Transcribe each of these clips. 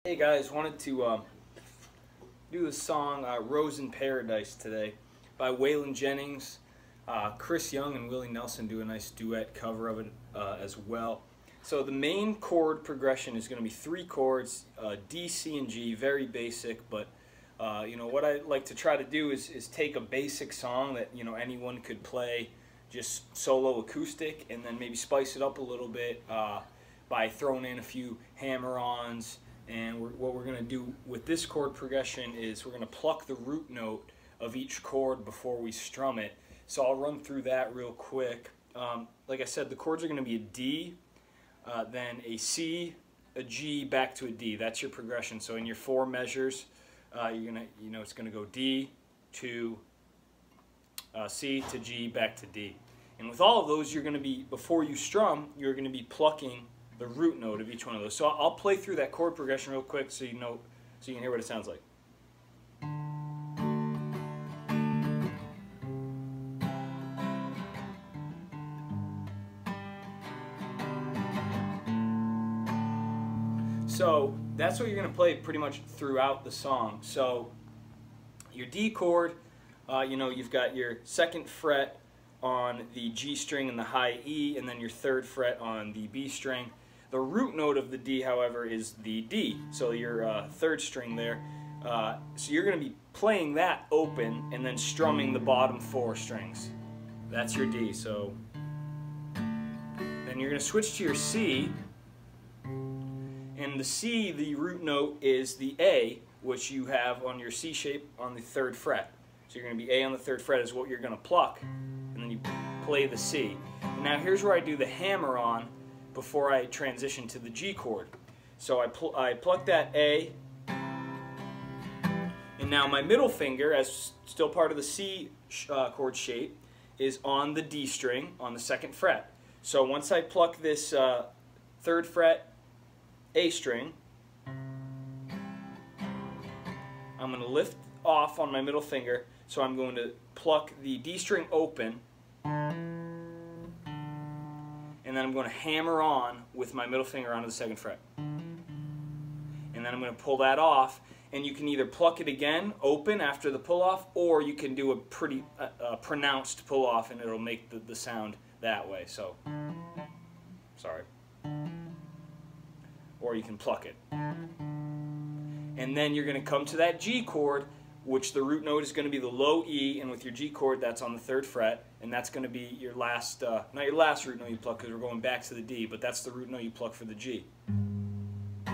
Hey guys, wanted to do the song Rose in Paradise today by Waylon Jennings. Chris Young and Willie Nelson do a nice duet cover of it as well. So the main chord progression is going to be 3 chords, D, C, and G, very basic, but what I like to try to do is take a basic song that anyone could play just solo acoustic, and then maybe spice it up a little bit by throwing in a few hammer-ons. And what we're going to do with this chord progression is we're going to pluck the root note of each chord before we strum it. So I'll run through that real quick. Like I said, the chords are going to be a D, then a C, a G, back to a D. That's your progression. So in your 4 measures, it's going to go D to C to G, back to D. And with all of those, you're going to be, before you strum, you're going to be plucking the root note of each one of those. So I'll play through that chord progression real quick so you can hear what it sounds like. So that's what you're going to play pretty much throughout the song. So your D chord, you've got your 2nd fret on the G string and the high E, and then your 3rd fret on the B string. The root note of the D, however, is the D, so your 3rd string there. So you're going to be playing that open and then strumming the bottom 4 strings. That's your D. So then you're going to switch to your C, and the C, the root note is the A, which you have on your C shape on the 3rd fret. So you're going to be A on the 3rd fret is what you're going to pluck, and then you play the C. And now here's where I do the hammer-on before I transition to the G chord. So I pluck that A, and now my middle finger, as still part of the C chord shape, is on the D string on the 2nd fret. So once I pluck this 3rd fret A string, I'm going to lift off on my middle finger, so I'm going to pluck the D string open, and then I'm going to hammer on with my middle finger onto the 2nd fret. And then I'm going to pull that off, and you can either pluck it again open after the pull off, or you can do a pretty pronounced pull off and it'll make the sound that way. So, sorry. Or you can pluck it. And then you're going to come to that G chord, which the root note is going to be the low E, and with your G chord, that's on the 3rd fret, and that's going to be your last, not your last root note you pluck because we're going back to the D, but that's the root note you pluck for the G. Then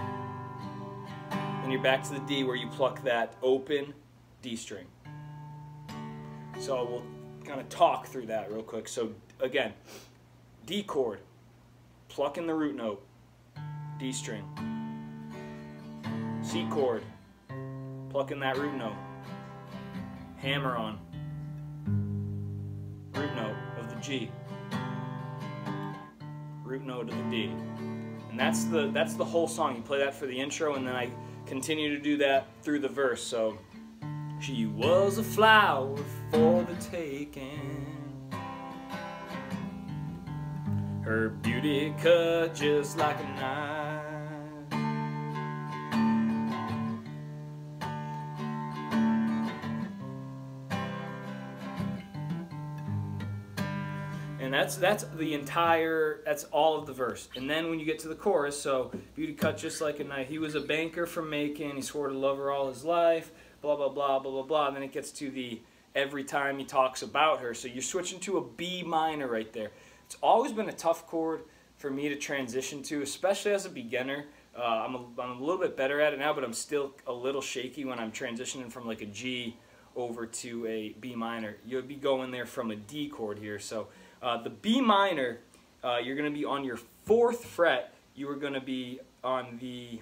you're back to the D where you pluck that open D string. So we'll kind of talk through that real quick. So again, D chord, plucking the root note, D string. C chord, plucking that root note, hammer on, root note of the G, root note of the D. And that's the whole song. You play that for the intro, and then I continue to do that through the verse. So, she was a flower for the taking, her beauty cut just like a knife. And that's all of the verse. And then when you get to the chorus, so beauty cut just like a knife. He was a banker from Macon. He swore to love her all his life. Blah blah blah blah blah blah. And then it gets to the every time he talks about her. So you're switching to a B minor right there. It's always been a tough chord for me to transition to, especially as a beginner. I'm a little bit better at it now, but I'm still a little shaky when I'm transitioning from like a G over to a B minor. You'll be going there from a D chord here. So the B minor, you're going to be on your 4th fret. You are going to be on the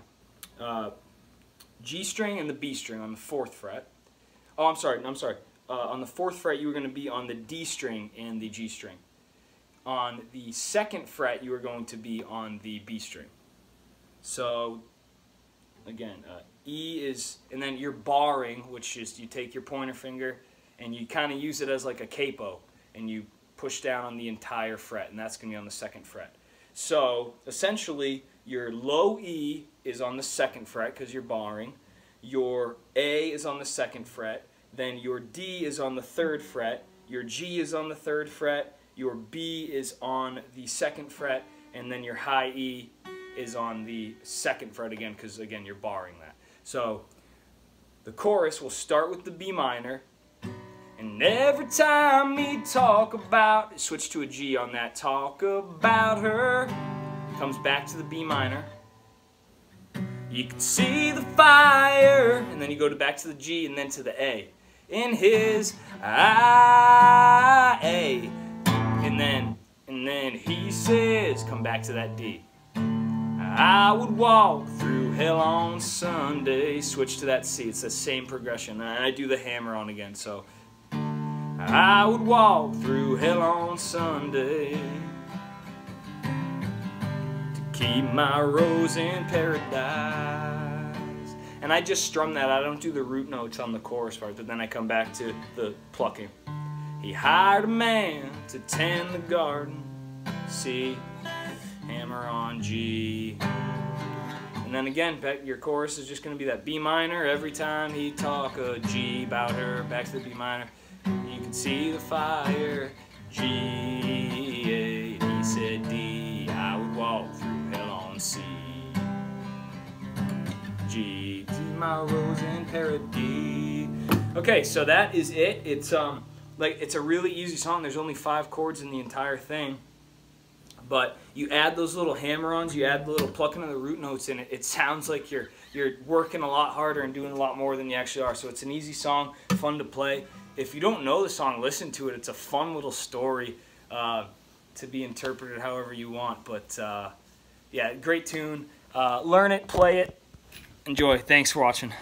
G string and the B string on the 4th fret. Oh, I'm sorry. On the 4th fret, you are going to be on the D string and the G string. On the 2nd fret, you are going to be on the B string. So, again, E is, and then you're barring, which is you take your pointer finger and you kind of use it as like a capo, and you push down on the entire fret, and that's going to be on the 2nd fret. So essentially, your low E is on the 2nd fret because you're barring. Your A is on the 2nd fret. Then your D is on the 3rd fret. Your G is on the 3rd fret. Your B is on the 2nd fret. And then your high E is on the 2nd fret again because, again, you're barring that. So the chorus will start with the B minor. And every time we talk about, switch to a G on that, talk about her, comes back to the B minor. You can see the fire, and then you go back to the G and then to the A. In his eye, A. And then he says, come back to that D. I would walk through hell on Sunday. Switch to that C. It's the same progression. And I do the hammer on again. So I would walk through hell on Sunday to keep my rose in paradise. And I just strum that. I don't do the root notes on the chorus part, but then I come back to the plucking. He hired a man to tend the garden. C, hammer on G. And then again, your chorus is just going to be that B minor. Every time he talk a G about her, back to the B minor. You can see the fire, G, A. He said D, I would walk through hell on C. G, keep my rose in paradise. Okay, so that is it. It's it's a really easy song. There's only 5 chords in the entire thing. But you add those little hammer-ons, you add the little plucking of the root notes in it, it sounds like you're working a lot harder and doing a lot more than you actually are. So it's an easy song, fun to play. If you don't know the song, listen to it. It's a fun little story to be interpreted however you want. But yeah, great tune. Learn it, play it, enjoy. Thanks for watching.